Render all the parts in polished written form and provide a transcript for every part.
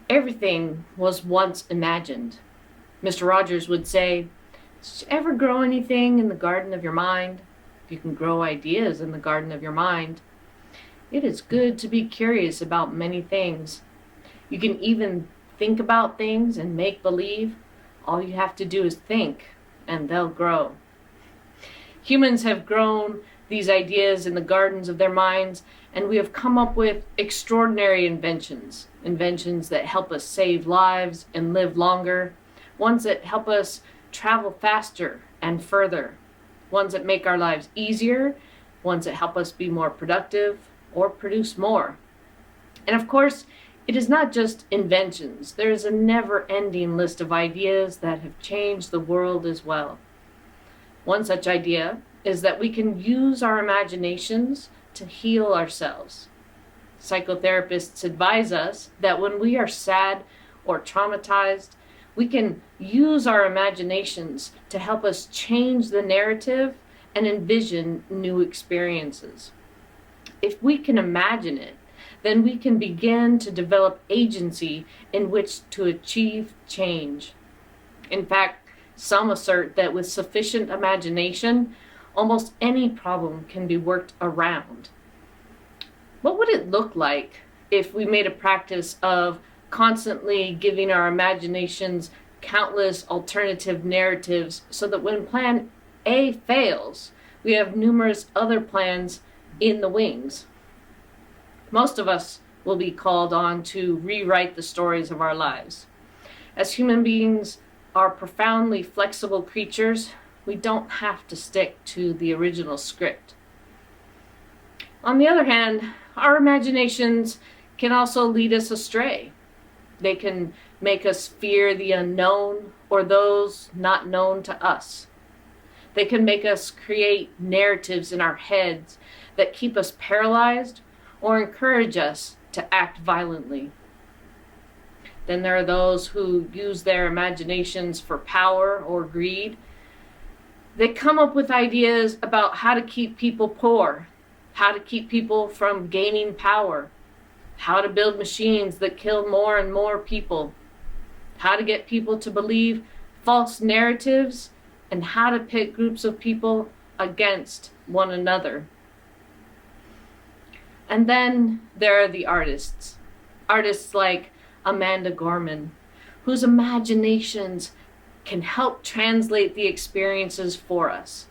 Everything was once imagined. Mr. Rogers would say, "Did you ever grow anything in the garden of your mind? You can grow ideas in the garden of your mind. It is good to be curious about many things. You can even think about things and make believe. All you have to do is think, and they'll grow." Humans have grown these ideas in the gardens of their minds, and we have come up with extraordinary inventions. Inventions that help us save lives and live longer. Ones that help us travel faster and further. Ones that make our lives easier. Ones that help us be more productive or produce more. And of course, it is not just inventions. There is a never-ending list of ideas that have changed the world as well. One such idea is that we can use our imaginations to heal ourselves. Psychotherapists advise us that when we are sad or traumatized, we can use our imaginations to help us change the narrative and envision new experiences. If we can imagine it, then we can begin to develop agency in which to achieve change. In fact, some assert that with sufficient imagination, almost any problem can be worked around. What would it look like if we made a practice of constantly giving our imaginations countless alternative narratives so that when plan A fails, we have numerous other plans in the wings? Most of us will be called on to rewrite the stories of our lives. As human beings are profoundly flexible creatures, we don't have to stick to the original script. On the other hand, our imaginations can also lead us astray. They can make us fear the unknown or those not known to us. They can make us create narratives in our heads that keep us paralyzed or encourage us to act violently. Then there are those who use their imaginations for power or greed. They come up with ideas about how to keep people poor, how to keep people from gaining power, how to build machines that kill more and more people, how to get people to believe false narratives, and how to pit groups of people against one another. And then there are the artists. Artists like Amanda Gorman, whose imaginations can help translate the experiences for us.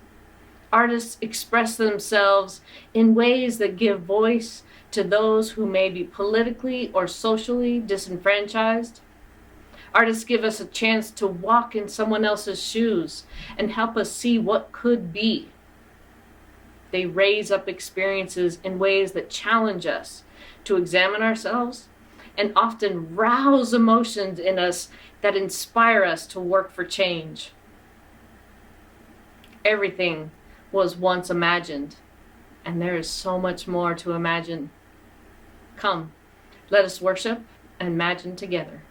Artists express themselves in ways that give voice to those who may be politically or socially disenfranchised. Artists give us a chance to walk in someone else's shoes and help us see what could be. They raise up experiences in ways that challenge us to examine ourselves and often rouse emotions in us that inspire us to work for change. Everything was once imagined, and there is so much more to imagine. Come, let us worship and imagine together.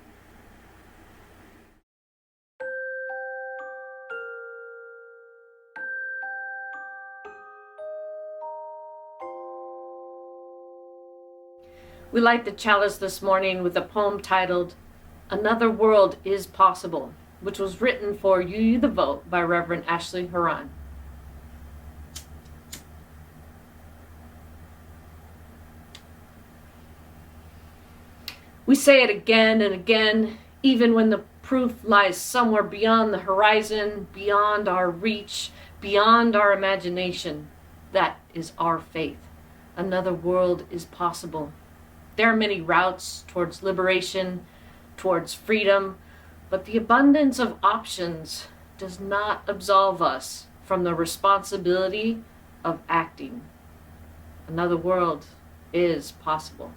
We light the chalice this morning with a poem titled "Another World is Possible," which was written for You the Vote by Reverend Ashley Haran. We say it again and again, even when the proof lies somewhere beyond the horizon, beyond our reach, beyond our imagination. That is our faith. Another world is possible. There are many routes towards liberation, towards freedom, but the abundance of options does not absolve us from the responsibility of acting. Another world is possible.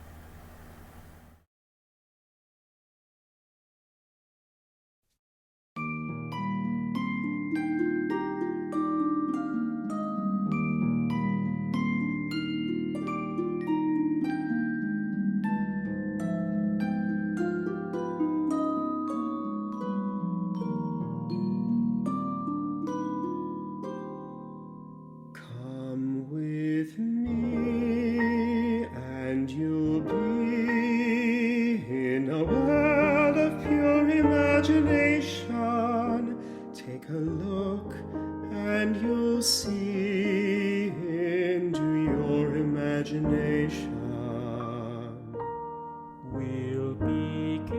Come with me, and you'll imagination. We'll begin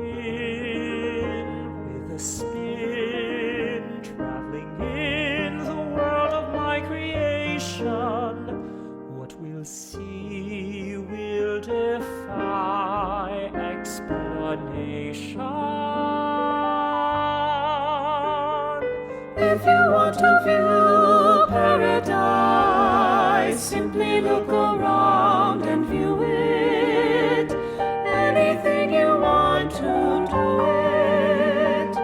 with a spin, traveling in the world of my creation. What we'll see will defy explanation. If you want to view paradise, simply look around and view it. Anything you want to do it.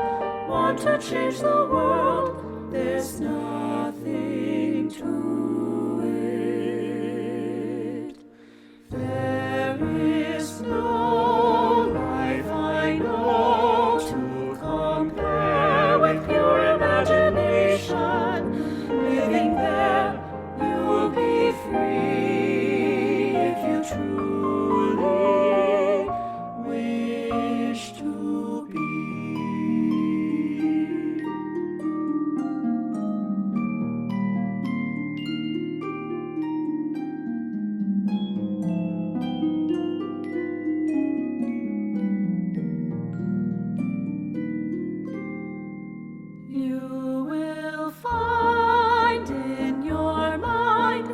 Want to change the world, there's nothing to it. There is no life I know to compare with pure imagination. Living there, you'll be free if you truly wish to be. You will find in your mind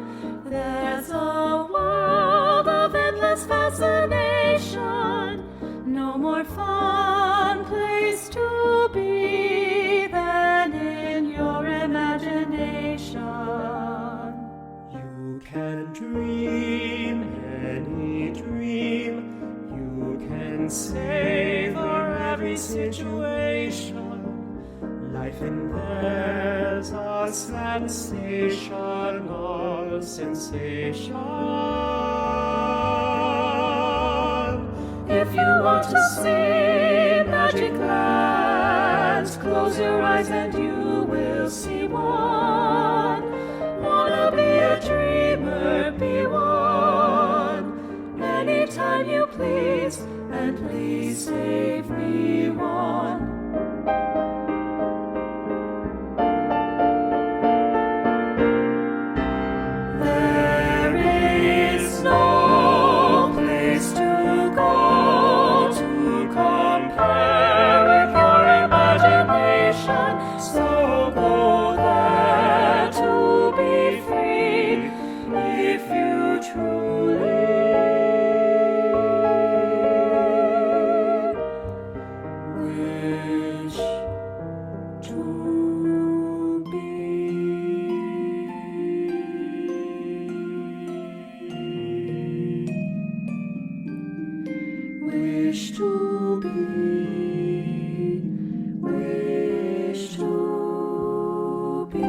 there's a world of endless fascination. No more fun place to be than in your imagination. You can dream any dream. You can savor every situation. Life in there's a sensational sensation. If you want to see magic lands, close your eyes and you will see one. Wanna be a dreamer, be one. Anytime you please, and please everyone. No place to go to compare with your imagination. So go there to be free if you truly wish to be. Wish to be, wish to be.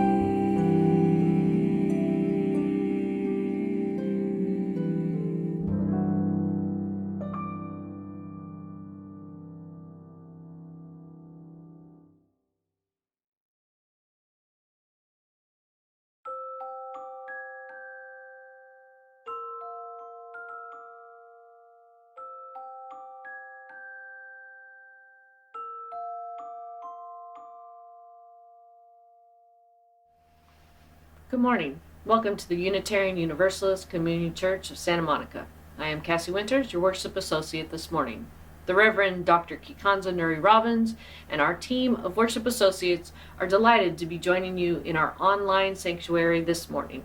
Good morning. Welcome to the Unitarian Universalist Community Church of Santa Monica. I am Cassie Winters, your worship associate this morning. The Reverend Dr. Kikanza Nuri-Robins and our team of worship associates are delighted to be joining you in our online sanctuary this morning.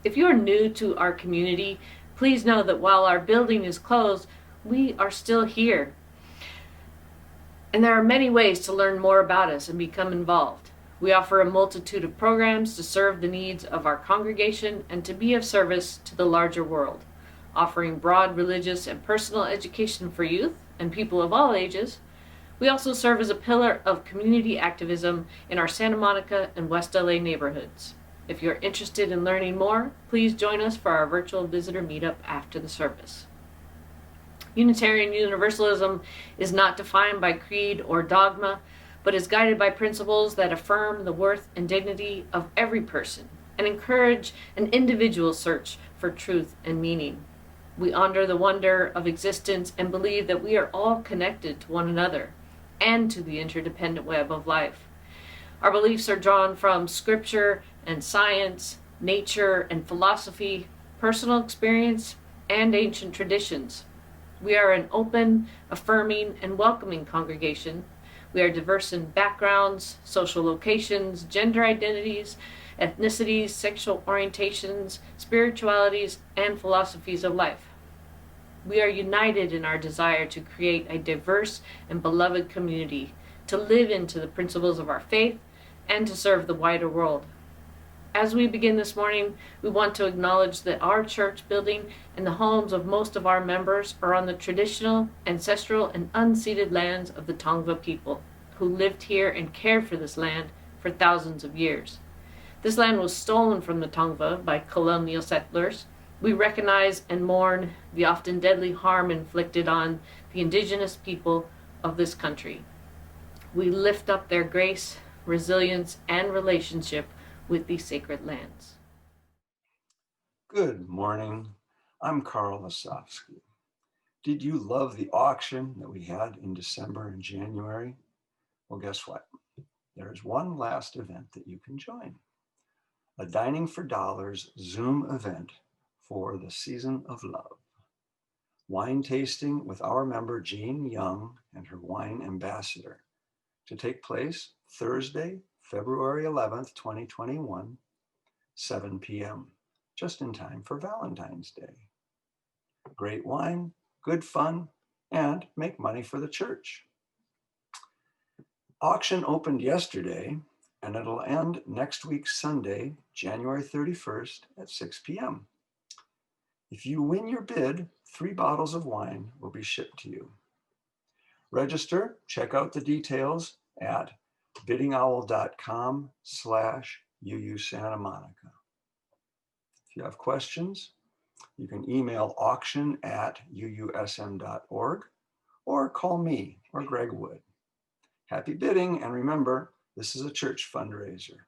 If you are new to our community, please know that while our building is closed, we are still here. And there are many ways to learn more about us and become involved. We offer a multitude of programs to serve the needs of our congregation and to be of service to the larger world, offering broad religious and personal education for youth and people of all ages. We also serve as a pillar of community activism in our Santa Monica and West LA neighborhoods. If you're interested in learning more, please join us for our virtual visitor meetup after the service. Unitarian Universalism is not defined by creed or dogma, but is guided by principles that affirm the worth and dignity of every person and encourage an individual search for truth and meaning. We honor the wonder of existence and believe that we are all connected to one another and to the interdependent web of life. Our beliefs are drawn from scripture and science, nature and philosophy, personal experience, and ancient traditions. We are an open, affirming, and welcoming congregation. We are diverse in backgrounds, social locations, gender identities, ethnicities, sexual orientations, spiritualities, and philosophies of life. We are united in our desire to create a diverse and beloved community, to live into the principles of our faith, and to serve the wider world. As we begin this morning, we want to acknowledge that our church building and the homes of most of our members are on the traditional, ancestral, and unceded lands of the Tongva people, who lived here and cared for this land for thousands of years. This land was stolen from the Tongva by colonial settlers. We recognize and mourn the often deadly harm inflicted on the indigenous people of this country. We lift up their grace, resilience, and relationship with these sacred lands. Good morning. I'm Carl Lasofsky. Did you love the auction that we had in December and January? Well, guess what? There's one last event that you can join. A Dining for Dollars Zoom event for the Season of Love. Wine tasting with our member Jean Young and her wine ambassador to take place Thursday, February 11th, 2021, 7 p.m., just in time for Valentine's Day. Great wine, good fun, and make money for the church. Auction opened yesterday, and it'll end next week, Sunday, January 31st at 6 p.m. If you win your bid, 3 bottles of wine will be shipped to you. Register, check out the details at biddingowl.com/UU Santa Monica. If you have questions, you can email auction@uusm.org or call me or Greg Wood. Happy bidding, and remember, this is a church fundraiser.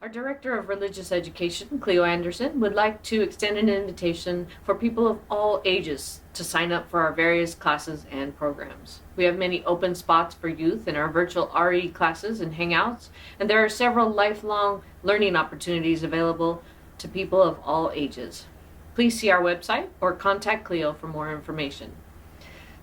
Our Director of Religious Education, Cleo Anderson, would like to extend an invitation for people of all ages to sign up for our various classes and programs. We have many open spots for youth in our virtual RE classes and hangouts, and there are several lifelong learning opportunities available to people of all ages. Please see our website or contact Cleo for more information.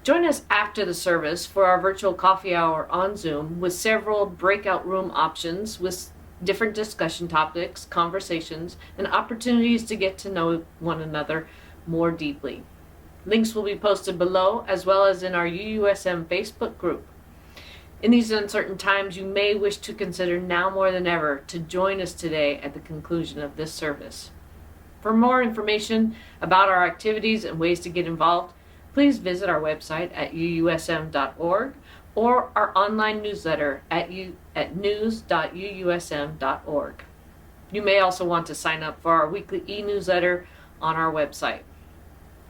Join us after the service for our virtual coffee hour on Zoom with several breakout room options with different discussion topics, conversations, and opportunities to get to know one another more deeply. Links will be posted below, as well as in our UUSM Facebook group. In these uncertain times, you may wish to consider now more than ever to join us today at the conclusion of this service. For more information about our activities and ways to get involved, please visit our website at uusm.org or our online newsletter at news.uusm.org. You may also want to sign up for our weekly e-newsletter on our website.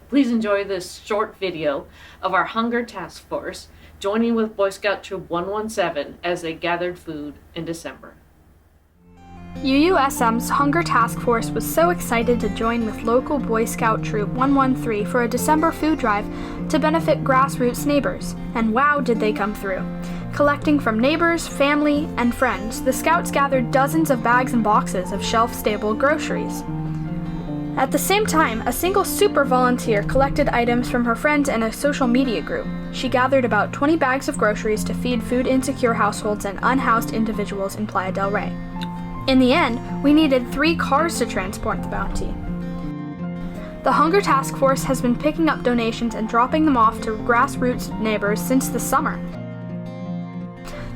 Please enjoy this short video of our Hunger Task Force joining with Boy Scout Troop 117 as they gathered food in December. UUSM's Hunger Task Force was so excited to join with local Boy Scout Troop 113 for a December food drive to benefit grassroots neighbors, and wow did they come through. Collecting from neighbors, family, and friends, the Scouts gathered dozens of bags and boxes of shelf-stable groceries. At the same time, a single super volunteer collected items from her friends in a social media group. She gathered about 20 bags of groceries to feed food-insecure households and unhoused individuals in Playa del Rey. In the end, we needed 3 cars to transport the bounty. The Hunger Task Force has been picking up donations and dropping them off to grassroots neighbors since the summer.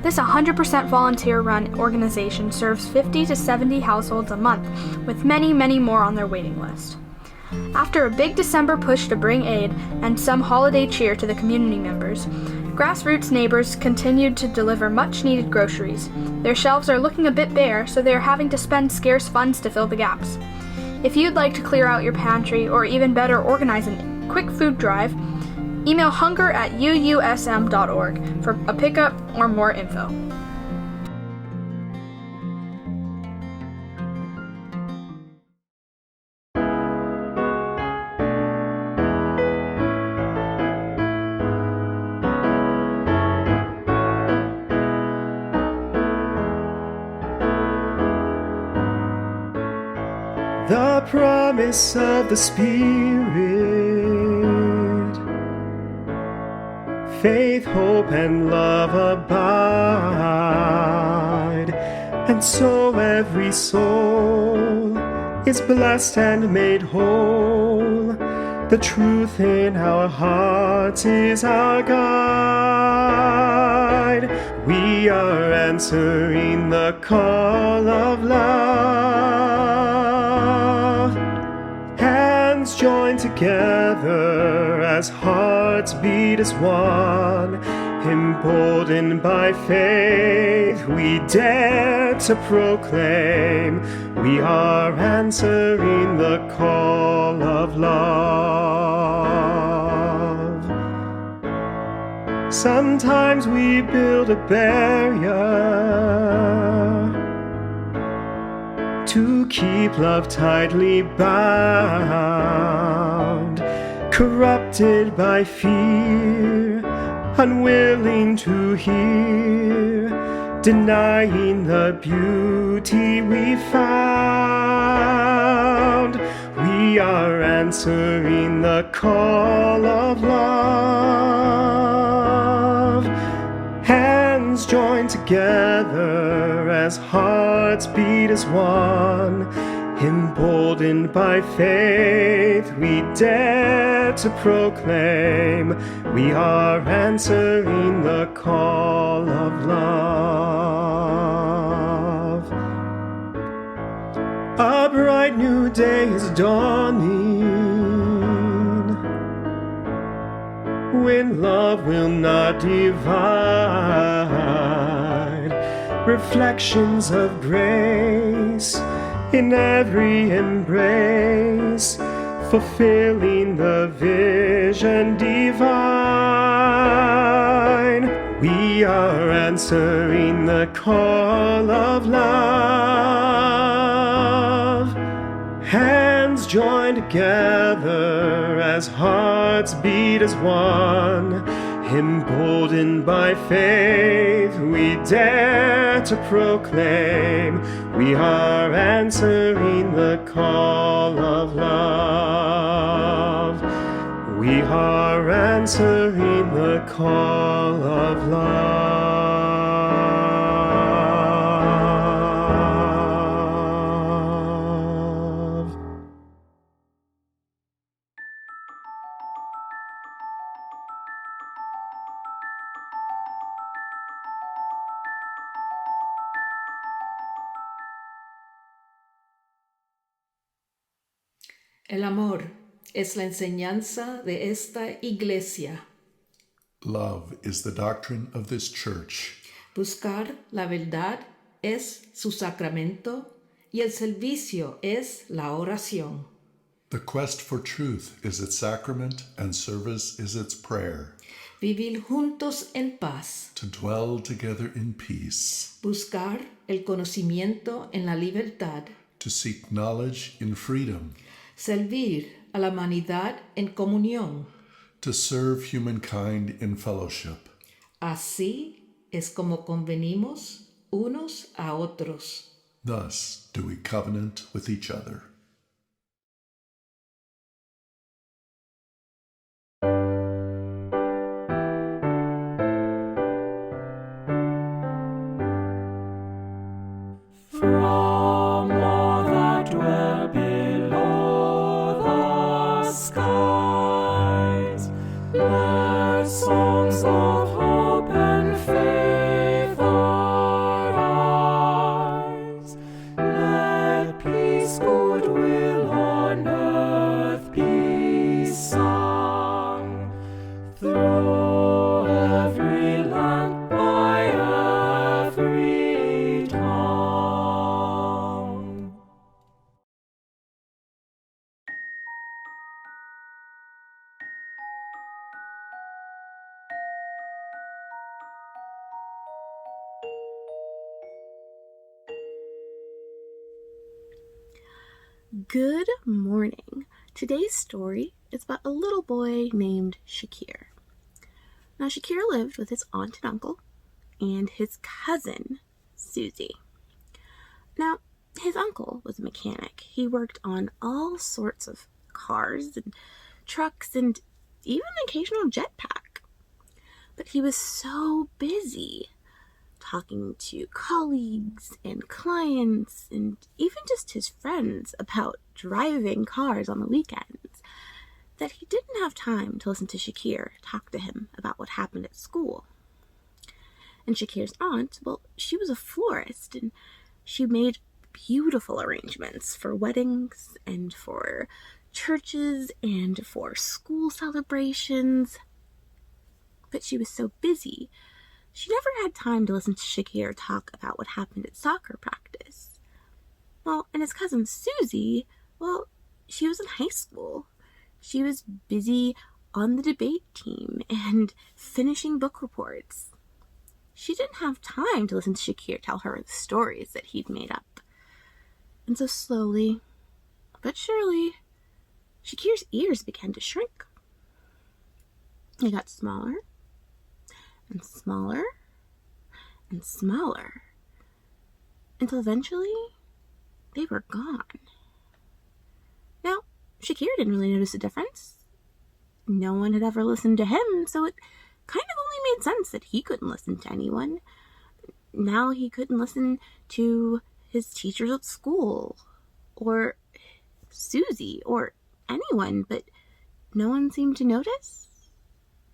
This 100% volunteer-run organization serves 50 to 70 households a month, with many, many more on their waiting list. After a big December push to bring aid and some holiday cheer to the community members, grassroots neighbors continued to deliver much-needed groceries. Their shelves are looking a bit bare, so they are having to spend scarce funds to fill the gaps. If you'd like to clear out your pantry or even better organize a quick food drive, email hunger@uusm.org for a pickup or more info. The promise of the Spirit. Faith, hope, and love abide, and so every soul is blessed and made whole. The truth in our hearts is our guide. We are answering the call of love. Hands joined together as hearts beat as one. Emboldened by faith, we dare to proclaim we are answering the call of love. Sometimes we build a barrier to keep love tightly bound, corrupted by fear, unwilling to hear, denying the beauty we found. We are answering the call of love. Hands joined together as hearts beat as one. Emboldened by faith, we dare to proclaim we are answering the call of love. A bright new day is dawning, when love will not divide. Reflections of grace in every embrace, fulfilling the vision divine. We are answering the call of love. Hands joined together as hearts beat as one. Emboldened by faith, we dare to proclaim we are answering the call of love. We are answering the call of love. El amor es la enseñanza de esta iglesia. Love is the doctrine of this church. Buscar la verdad es su sacramento y el servicio es la oración. The quest for truth is its sacrament and service is its prayer. Vivir juntos en paz. To dwell together in peace. Buscar el conocimiento en la libertad. To seek knowledge in freedom. Servir a la humanidad en comunión. To serve humankind in fellowship. Así es como convenimos unos a otros. Thus do we covenant with each other. From all that dwell below the skies, let songs of hope and faith arise. Let peace, goodwill on earth be sung through every land by every tongue. Good morning. Today's story is about a little boy named Shakir. Now, Shakir lived with his aunt and uncle and his cousin, Susie. Now, His uncle was a mechanic. He worked on all sorts of cars and trucks and even an occasional jetpack. But he was so busy talking to colleagues and clients and even just his friends about driving cars on the weekends that he didn't have time to listen to Shakir talk to him about what happened at school. And Shakir's aunt, well, she was a florist, and she made beautiful arrangements for weddings and for churches and for school celebrations. But she was so busy, she never had time to listen to Shakir talk about what happened at soccer practice. Well, and his cousin Susie, well, she was in high school. She was busy on the debate team and finishing book reports. She didn't have time to listen to Shakir tell her the stories that he'd made up. And so slowly, but surely, Shakir's ears began to shrink. They got smaller and smaller and smaller until eventually they were gone. Now, Shakir didn't really notice a difference. No one had ever listened to him, so it kind of only made sense that he couldn't listen to anyone. Now he couldn't listen to his teachers at school, or Susie, or anyone, but no one seemed to notice.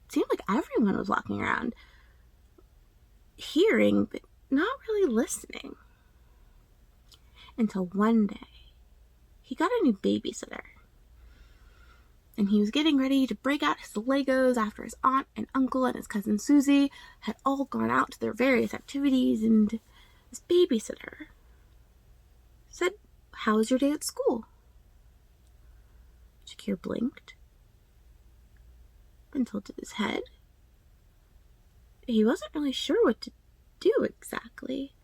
It seemed like everyone was walking around, hearing, but not really listening. Until one day, he got a new babysitter. And he was getting ready to break out his Legos after his aunt and uncle and his cousin Susie had all gone out to their various activities, and this babysitter said, "How was your day at school?" Shakir blinked and tilted his head. He wasn't really sure what to do exactly.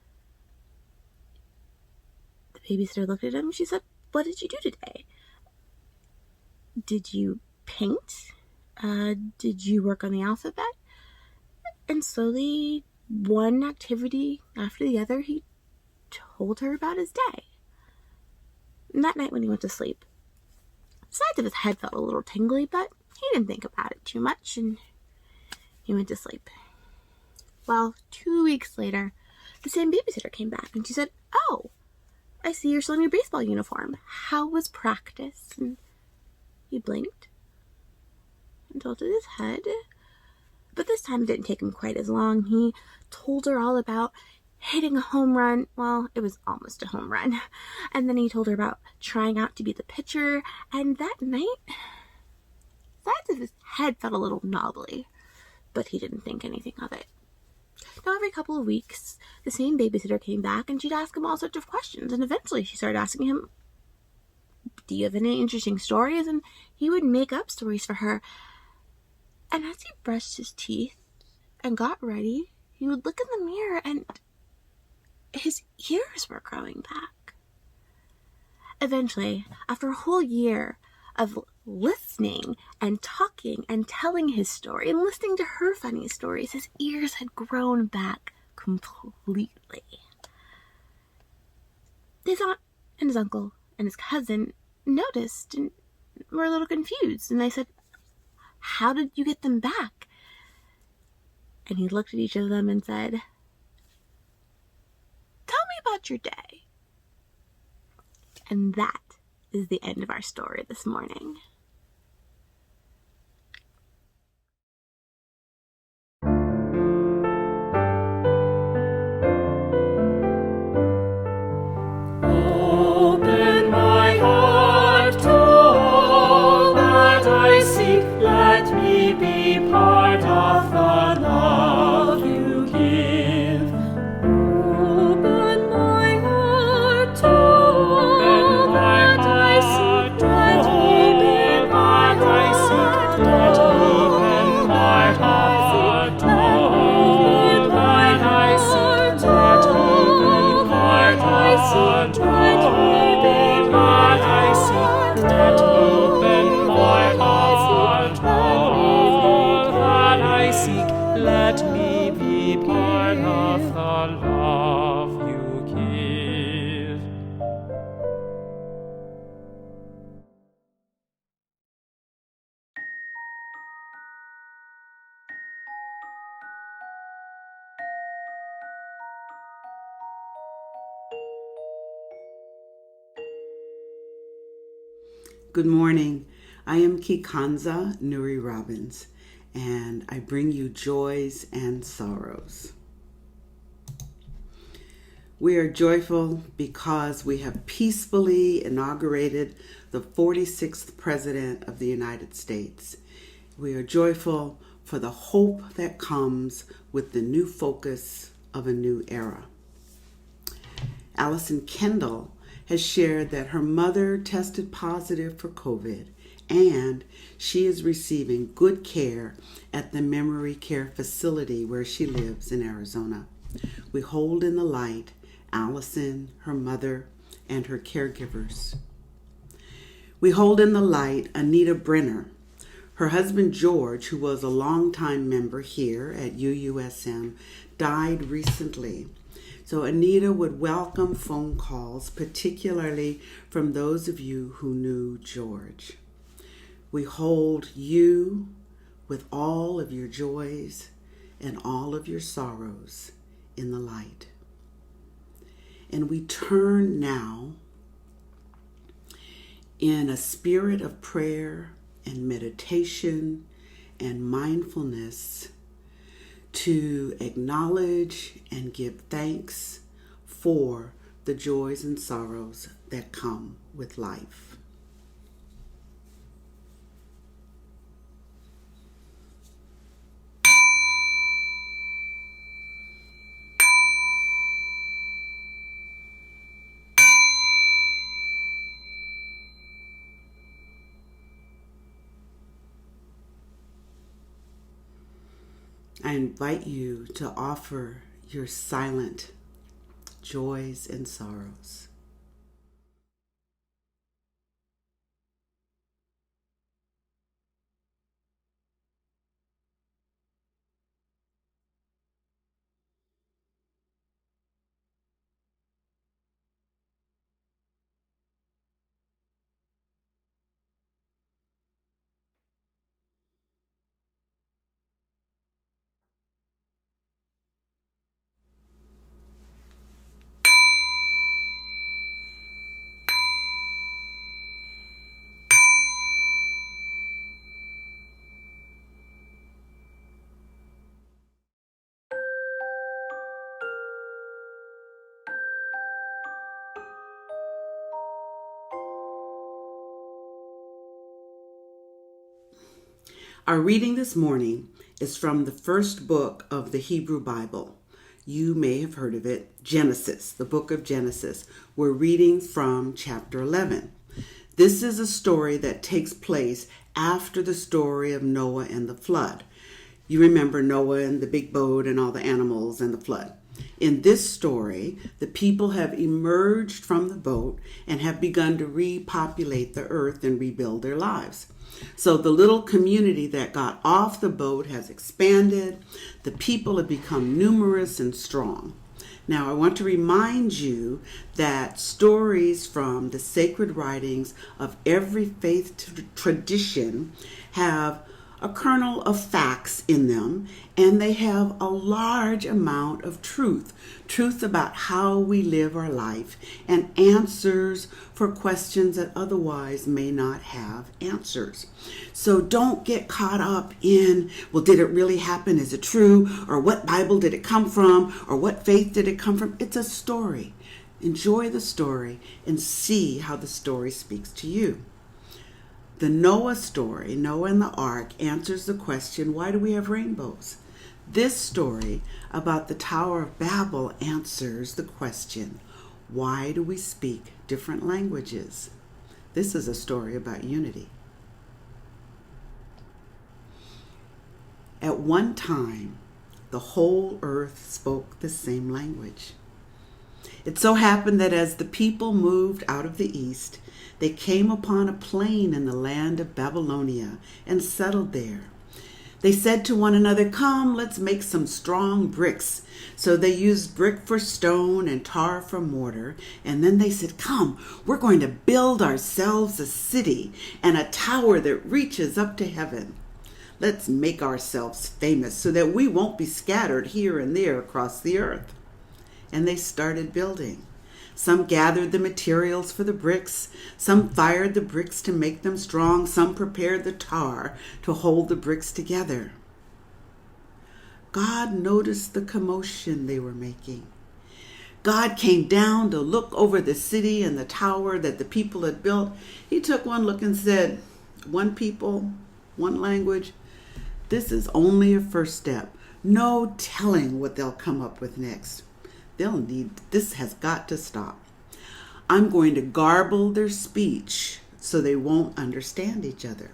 The babysitter looked at him and she said, "What did you do today? Did you paint? Did you work on the alphabet?" And slowly, one activity after the other, he told her about his day. And that night when he went to sleep, the sides of his head felt a little tingly, but he didn't think about it too much, and he went to sleep. Well, 2 weeks later, the same babysitter came back, and she said, "Oh, I see you're still in your baseball uniform. How was practice?" And he blinked and tilted his head. But this time it didn't take him quite as long. He told her all about hitting a home run. Well, it was almost a home run. And then he told her about trying out to be the pitcher. And that night, the sides of his head felt a little knobbly, but he didn't think anything of it. Now, every couple of weeks, the same babysitter came back and she'd ask him all sorts of questions. And eventually she started asking him, "Do you have any interesting stories?" And he would make up stories for her. And as he brushed his teeth and got ready, he would look in the mirror and his ears were growing back. Eventually, after a whole year of listening and talking and telling his story and listening to her funny stories, his ears had grown back completely. His aunt and his uncle and his cousin noticed and were a little confused, and they said, "How did you get them back?" And he looked at each of them and said, "Tell me about your day." And that is the end of our story this morning. Open my heart to all that I seek. Let me be part of the love you give. Open my heart to all that I seek. Let me be Good morning. I am Kikanza Nuri-Robins, and I bring you joys and sorrows. We are joyful because we have peacefully inaugurated the 46th President of the United States. We are joyful for the hope that comes with the new focus of a new era. Allison Kendall has shared that her mother tested positive for COVID and she is receiving good care at the memory care facility where she lives in Arizona. We hold in the light Allison, her mother, and her caregivers. We hold in the light Anita Brenner. Her husband George, who was a longtime member here at UUSM, died recently. So Anita would welcome phone calls, particularly from those of you who knew George. We hold you with all of your joys and all of your sorrows in the light. And we turn now in a spirit of prayer and meditation and mindfulness to acknowledge and give thanks for the joys and sorrows that come with life. I invite you to offer your silent joys and sorrows. Our reading this morning is from the first book of the Hebrew Bible. You may have heard of it, Genesis, the book of Genesis. We're reading from chapter 11. This is a story that takes place after the story of Noah and the flood. You remember Noah and the big boat and all the animals and the flood. In this story, the people have emerged from the boat and have begun to repopulate the earth and rebuild their lives. So the little community that got off the boat has expanded. The people have become numerous and strong. Now, I want to remind you that stories from the sacred writings of every faith tradition have a kernel of facts in them, and they have a large amount of truth about how we live our life and answers for questions that otherwise may not have answers. So don't get caught up in, well, did it really happen? Is it true? Or what Bible did it come from? Or what faith did it come from? It's a story. Enjoy the story and see how the story speaks to you. The Noah story, Noah and the Ark, answers the question, why do we have rainbows? This story about the Tower of Babel answers the question, why do we speak different languages? This is a story about unity. At one time, the whole earth spoke the same language. It so happened that as the people moved out of the east, they came upon a plain in the land of Babylonia and settled there. They said to one another, come, let's make some strong bricks. So they used brick for stone and tar for mortar. And then they said, come, we're going to build ourselves a city and a tower that reaches up to heaven. Let's make ourselves famous so that we won't be scattered here and there across the earth. And they started building. Some gathered the materials for the bricks. Some fired the bricks to make them strong. Some prepared the tar to hold the bricks together. God noticed the commotion they were making. God came down to look over the city and the tower that the people had built. He took one look and said, "One people, one language. This is only a first step. No telling what they'll come up with next. This has got to stop. I'm going to garble their speech so they won't understand each other."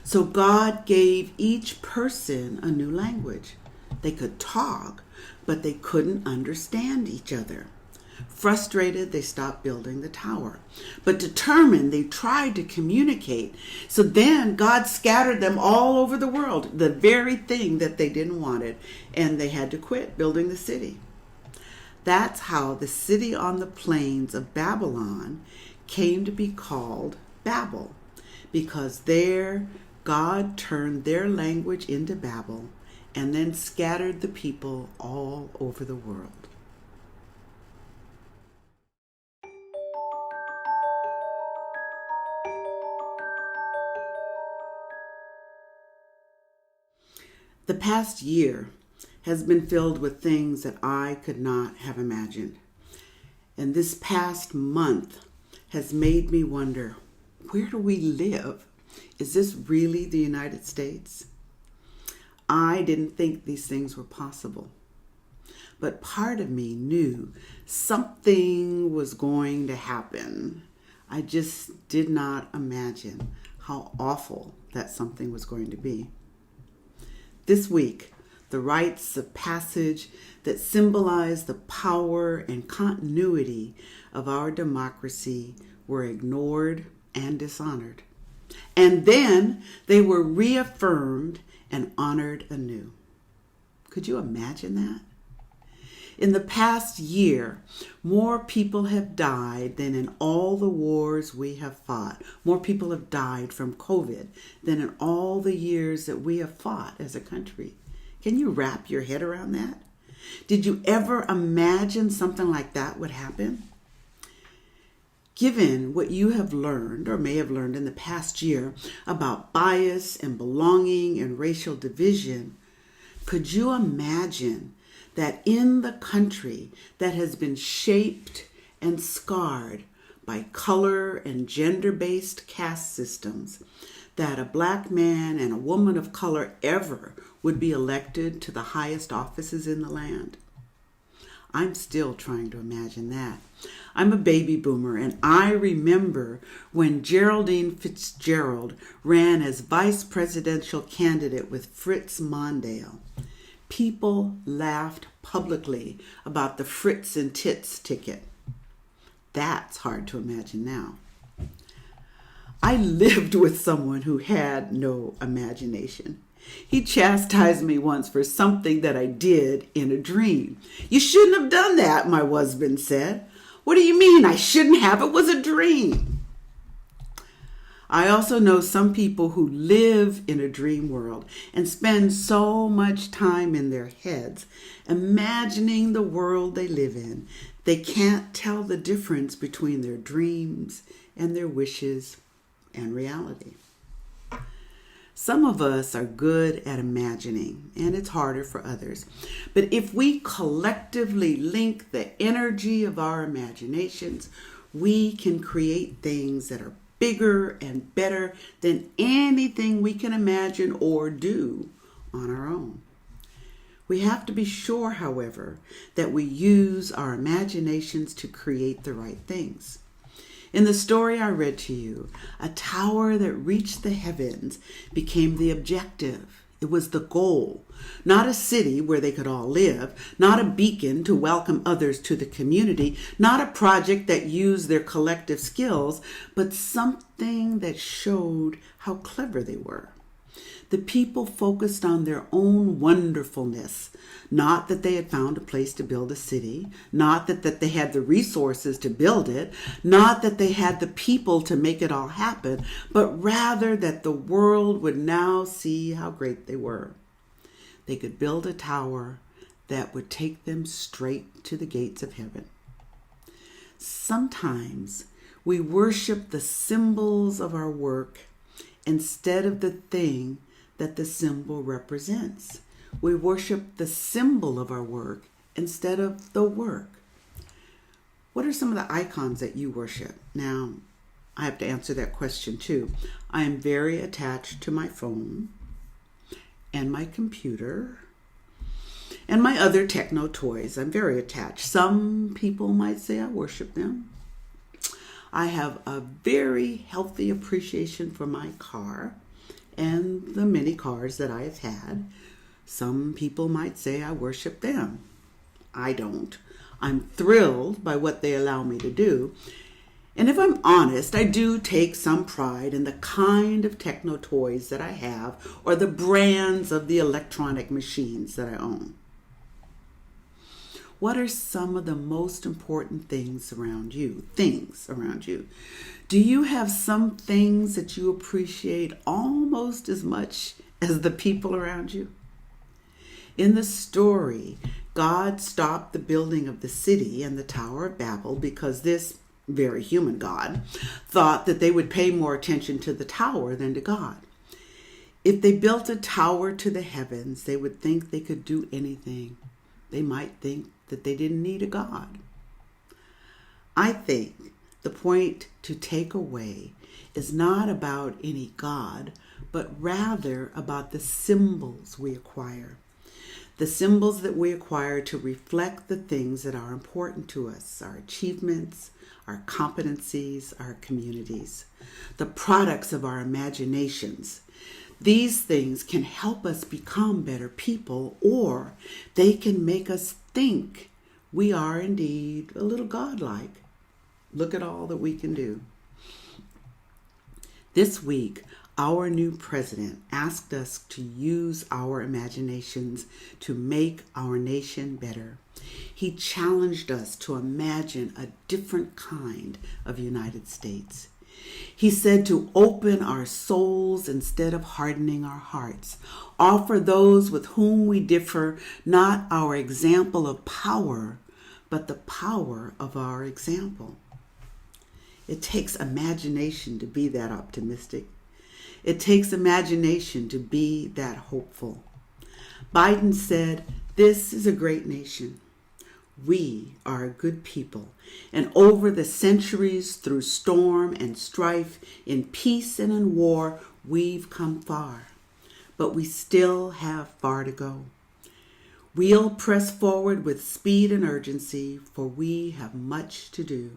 So God gave each person a new language. They could talk, but they couldn't understand each other. Frustrated, they stopped building the tower. But determined, they tried to communicate. So then God scattered them all over the world, the very thing that they didn't want it, and they had to quit building the city. That's how the city on the plains of Babylon came to be called Babel, because there God turned their language into Babel and then scattered the people all over the world. The past year has been filled with things that I could not have imagined. And this past month has made me wonder, where do we live? Is this really the United States? I didn't think these things were possible. But part of me knew something was going to happen. I just did not imagine how awful that something was going to be. This week, the rites of passage that symbolize the power and continuity of our democracy were ignored and dishonored. And then they were reaffirmed and honored anew. Could you imagine that? In the past year, more people have died than in all the wars we have fought. More people have died from COVID than in all the years that we have fought as a country. Can you wrap your head around that? Did you ever imagine something like that would happen? Given what you have learned or may have learned in the past year about bias and belonging and racial division, could you imagine that in the country that has been shaped and scarred by color and gender-based caste systems, that a black man and a woman of color ever would be elected to the highest offices in the land? I'm still trying to imagine that. I'm a baby boomer, and I remember when Geraldine Fitzgerald ran as vice presidential candidate with Fritz Mondale. People laughed publicly about the Fritz and Tits ticket. That's hard to imagine now. I lived with someone who had no imagination. He chastised me once for something that I did in a dream. "You shouldn't have done that," my husband said. "What do you mean I shouldn't have? It was a dream." I also know some people who live in a dream world and spend so much time in their heads imagining the world they live in, they can't tell the difference between their dreams and their wishes and reality. Some of us are good at imagining, and it's harder for others. But if we collectively link the energy of our imaginations, we can create things that are bigger and better than anything we can imagine or do on our own. We have to be sure, however, that we use our imaginations to create the right things. In the story I read to you, a tower that reached the heavens became the objective. It was the goal, not a city where they could all live, not a beacon to welcome others to the community, not a project that used their collective skills, but something that showed how clever they were. The people focused on their own wonderfulness, not that they had found a place to build a city, not that they had the resources to build it, not that they had the people to make it all happen, but rather that the world would now see how great they were. They could build a tower that would take them straight to the gates of heaven. Sometimes we worship the symbols of our work instead of the thing that the symbol represents. We worship the symbol of our work instead of the work. What are some of the icons that you worship? Now, I have to answer that question too. I am very attached to my phone and my computer and my other techno toys. I'm very attached. Some people might say I worship them. I have a very healthy appreciation for my car and the many cars that I have had. Some people might say I worship them. I don't. I'm thrilled by what they allow me to do. And if I'm honest, I do take some pride in the kind of techno toys that I have or the brands of the electronic machines that I own. What are some of the most important things around you? Do you have some things that you appreciate almost as much as the people around you? In the story, God stopped the building of the city and the Tower of Babel because this very human God thought that they would pay more attention to the tower than to God. If they built a tower to the heavens, they would think they could do anything. They might think that they didn't need a God. I think the point to take away is not about any God, but rather about the symbols we acquire. The symbols that we acquire to reflect the things that are important to us, our achievements, our competencies, our communities, the products of our imaginations. These things can help us become better people, or they can make us think we are indeed a little godlike. Look at all that we can do. This week, our new president asked us to use our imaginations to make our nation better. He challenged us to imagine a different kind of United States. He said to open our souls instead of hardening our hearts. Offer those with whom we differ not our example of power, but the power of our example. It takes imagination to be that optimistic. It takes imagination to be that hopeful. Biden said, "This is a great nation. We are a good people, and over the centuries, through storm and strife, in peace and in war, we've come far. But we still have far to go. We'll press forward with speed and urgency, for we have much to do.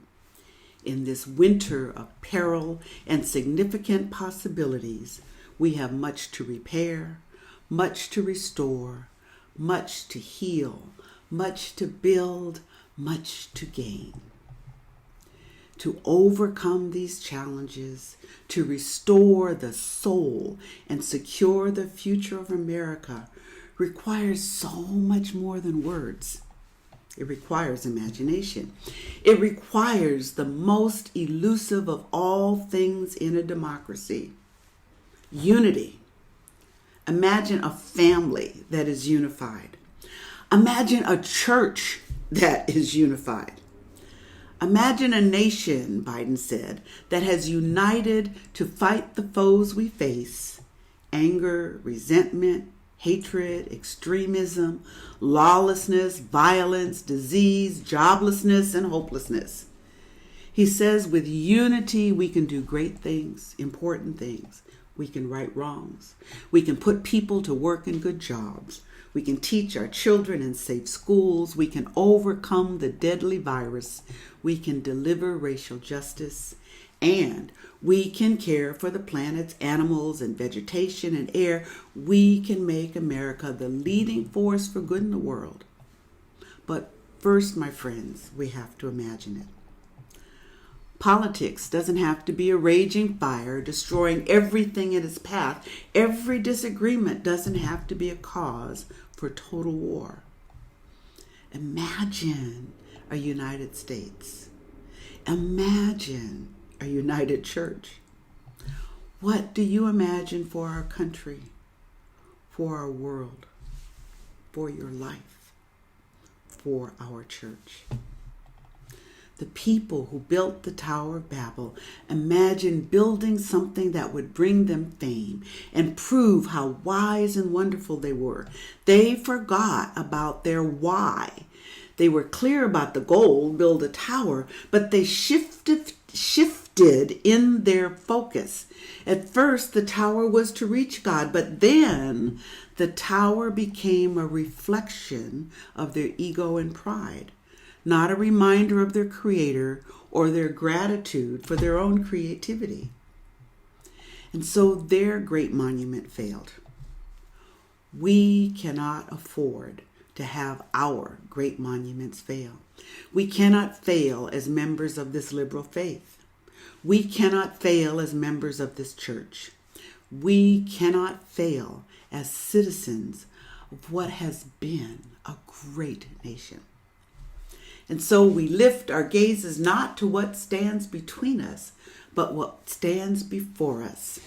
In this winter of peril and significant possibilities, we have much to repair, much to restore, much to heal, much to build, much to gain. To overcome these challenges, to restore the soul and secure the future of America requires so much more than words. It requires imagination. It requires the most elusive of all things in a democracy, unity. Imagine a family that is unified. Imagine a church that is unified. Imagine a nation, Biden said, that has united to fight the foes we face: anger, resentment, hatred, extremism, lawlessness, violence, disease, joblessness, and hopelessness. He says with unity we can do great things, important things. We can right wrongs. We can put people to work in good jobs. We can teach our children in safe schools. We can overcome the deadly virus. We can deliver racial justice. And we can care for the planet's animals and vegetation and air. We can make America the leading force for good in the world. But first, my friends, we have to imagine it. Politics doesn't have to be a raging fire, destroying everything in its path. Every disagreement doesn't have to be a cause for total war. Imagine a United States. Imagine a united church. What do you imagine for our country, for our world, for your life, for our church? The people who built the Tower of Babel imagined building something that would bring them fame and prove how wise and wonderful they were. They forgot about their why. They were clear about the goal, build a tower, but they shifted in their focus. At first, the tower was to reach God, but then the tower became a reflection of their ego and pride, not a reminder of their creator or their gratitude for their own creativity. And so their great monument failed. We cannot afford to have our great monuments fail. We cannot fail as members of this liberal faith. We cannot fail as members of this church. We cannot fail as citizens of what has been a great nation. And so we lift our gazes not to what stands between us, but what stands before us.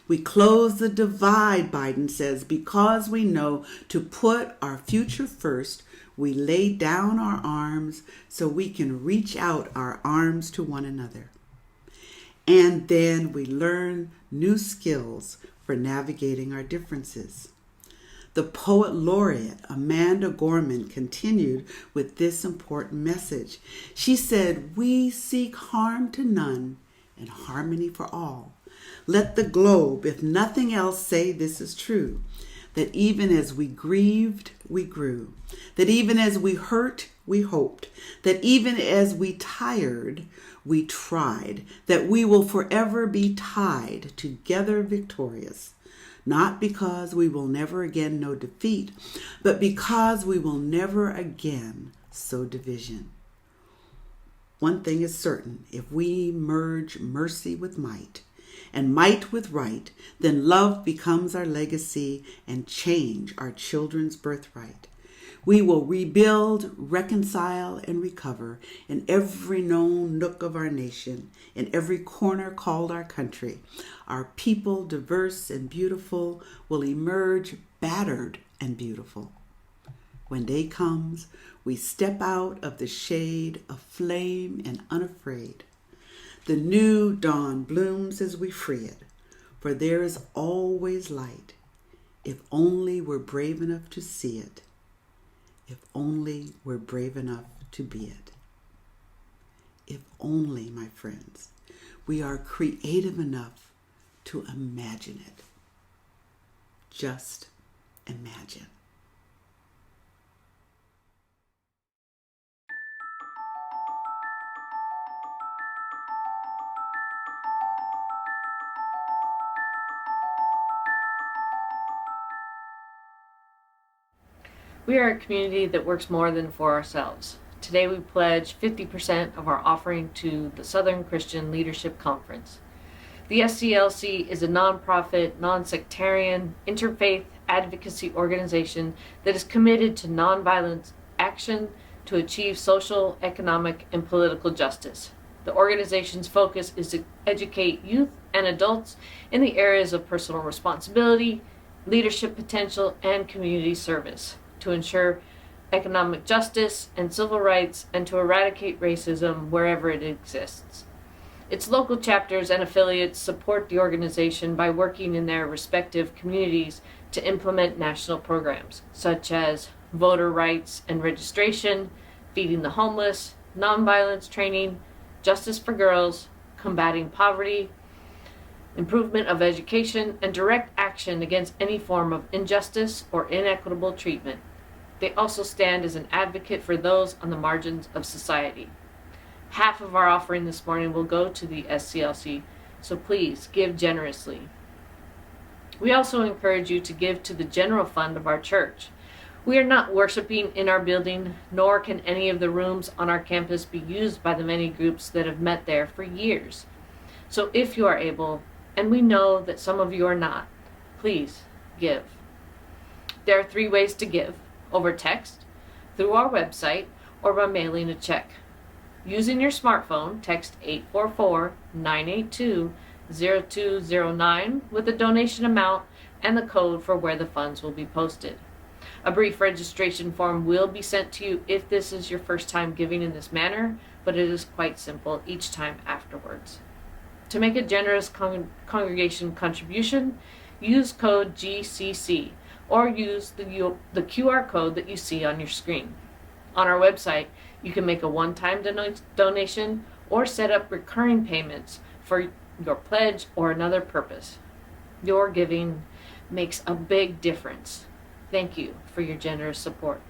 We close the divide, Biden says, because we know to put our future first. We lay down our arms so we can reach out our arms to one another. And then we learn new skills for navigating our differences. The poet laureate Amanda Gorman continued with this important message. She said, "We seek harm to none and harmony for all. Let the globe, if nothing else, say this is true, that even as we grieved, we grew, that even as we hurt, we hoped, that even as we tired, we tried, that we will forever be tied together victorious, not because we will never again know defeat, but because we will never again sow division. One thing is certain, if we merge mercy with might, and might with right, then love becomes our legacy and change our children's birthright. We will rebuild, reconcile, and recover in every known nook of our nation, in every corner called our country. Our people, diverse and beautiful, will emerge battered and beautiful. When day comes, we step out of the shade, aflame and unafraid. The new dawn blooms as we free it, for there is always light, if only we're brave enough to see it, if only we're brave enough to be it. If only, my friends, we are creative enough to imagine it. Just imagine. We are a community that works more than for ourselves. Today we pledge 50% of our offering to the Southern Christian Leadership Conference. The SCLC is a nonprofit, non-sectarian, interfaith advocacy organization that is committed to nonviolent action to achieve social, economic, and political justice. The organization's focus is to educate youth and adults in the areas of personal responsibility, leadership potential, and community service, to ensure economic justice and civil rights, and to eradicate racism wherever it exists. Its local chapters and affiliates support the organization by working in their respective communities to implement national programs, such as voter rights and registration, feeding the homeless, nonviolence training, justice for girls, combating poverty, improvement of education, and direct action against any form of injustice or inequitable treatment. They also stand as an advocate for those on the margins of society. Half of our offering this morning will go to the SCLC, so please give generously. We also encourage you to give to the general fund of our church. We are not worshiping in our building, nor can any of the rooms on our campus be used by the many groups that have met there for years. So if you are able, and we know that some of you are not, please give. There are 3 ways to give: over text, through our website, or by mailing a check. Using your smartphone, text 844-982-0209 with the donation amount and the code for where the funds will be posted. A brief registration form will be sent to you if this is your first time giving in this manner. but it is quite simple each time afterwards. To make a generous congregation contribution, use code GCC or use the QR code that you see on your screen. On our website, you can make a one-time donation or set up recurring payments for your pledge or another purpose. Your giving makes a big difference. Thank you for your generous support.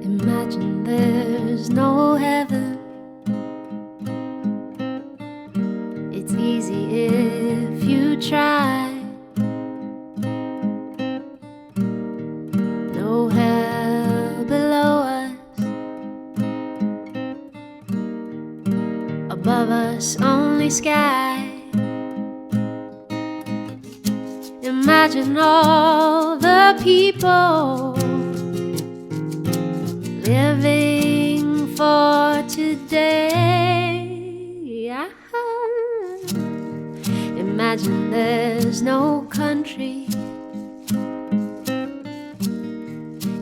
Imagine there's no heaven. It's easy if you try. No hell below us, above us only sky. Imagine all the people living for today. Imagine there's no country.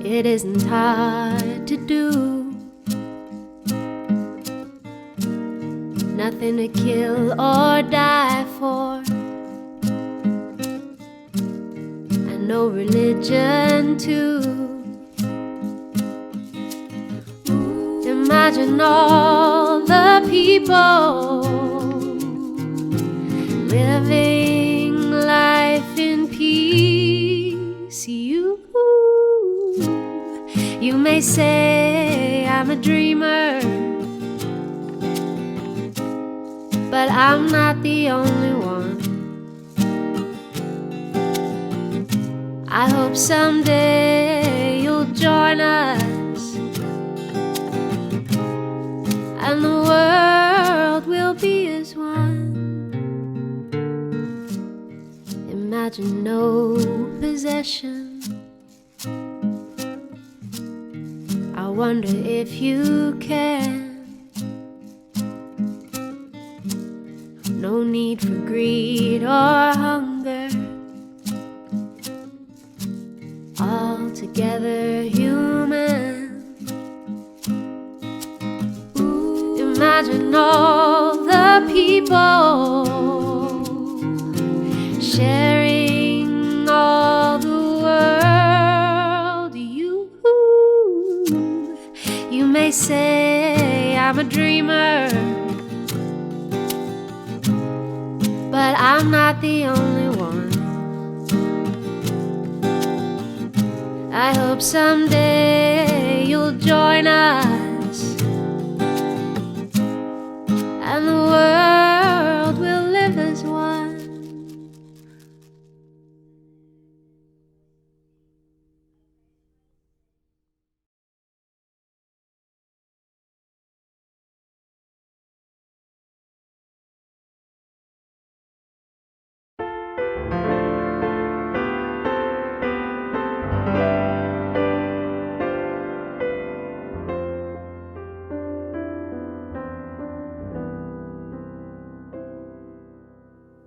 It isn't hard to do. Nothing to kill or die for, and no religion too. Imagine all the people living life in peace. You may say I'm a dreamer, but I'm not the only one. I hope someday you'll join us, and the world will be as one. Imagine no possession. I wonder if you can. No need for greed or hunger. Altogether human. Imagine all the people sharing all the world. You may say I'm a dreamer, but I'm not the only one. I hope someday you'll join us, and the world will live as one.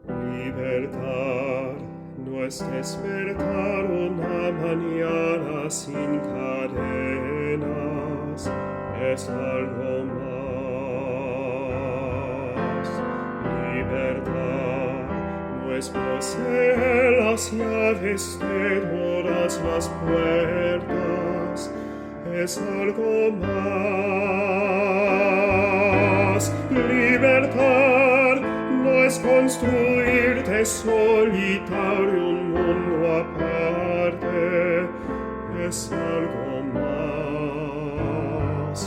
Libertad no es despertar una mañana sin cadenas, es algo más. Libertad no es poseer las llaves de todas las puertas, es algo más. Libertad no es construirte solitario un mundo aparte, es algo más.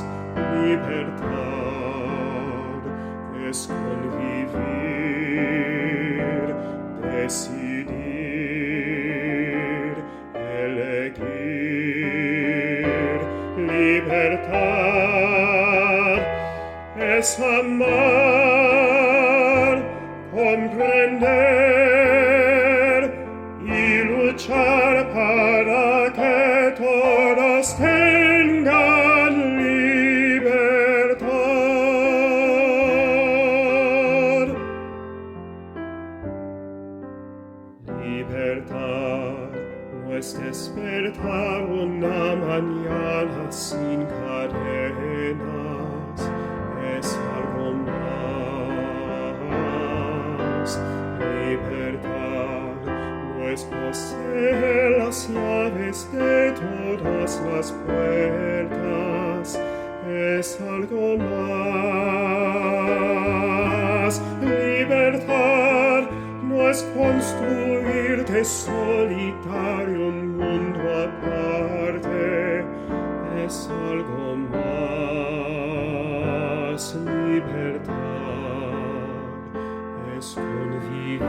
Libertad es convivir, decidir, elegir. Libertad es amar, comprender y luchar para que todos tengan libertad. Libertad no es despertar una mañana sin cadenas, es algo más. Libertad no es poseer las llaves de todas las puertas, es algo más. Libertad no es construirte solitario un mundo aparte, es algo más. Libertad es convivir,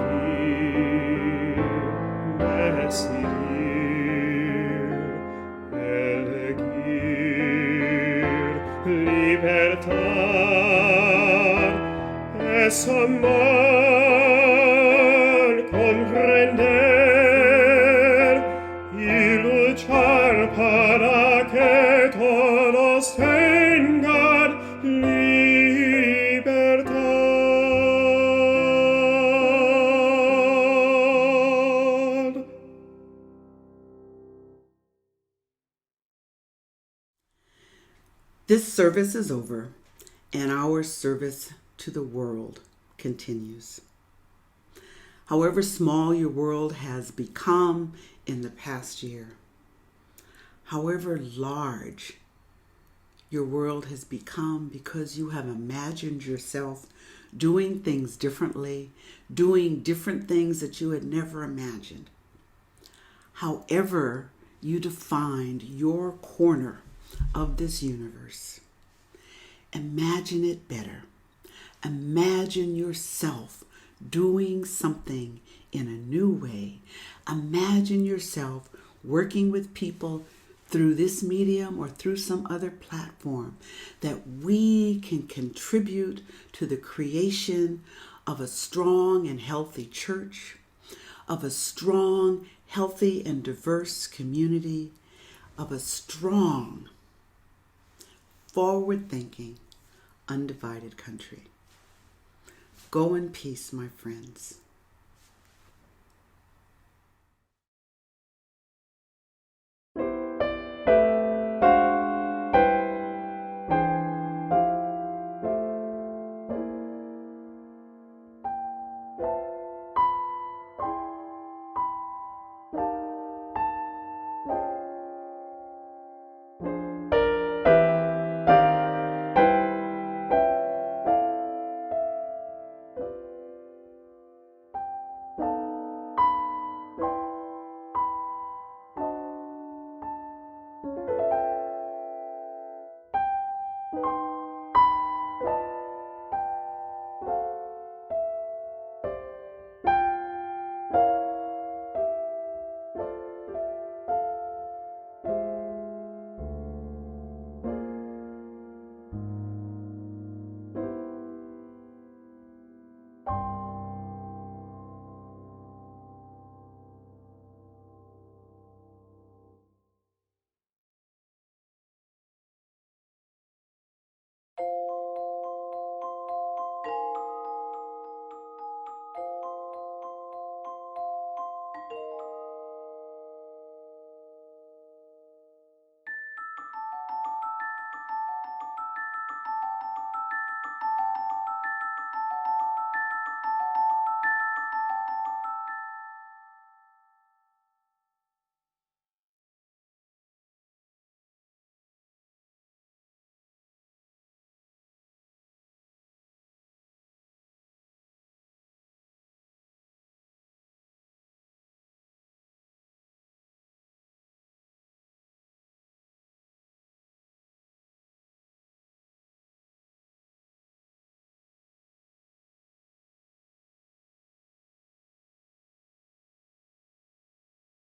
decidir, elegir. Libertad es amar, comprender y luchar para que todos tengan libertad. This service is over, and our service to the world continues. However small your world has become in the past year, however large your world has become because you have imagined yourself doing things differently, doing different things that you had never imagined. However you defined your corner of this universe, imagine it better. Imagine yourself doing something in a new way. Imagine yourself working with people through this medium or through some other platform that we can contribute to the creation of a strong and healthy church, of a strong, healthy, and diverse community, of a strong, forward-thinking, undivided country. Go in peace, my friends.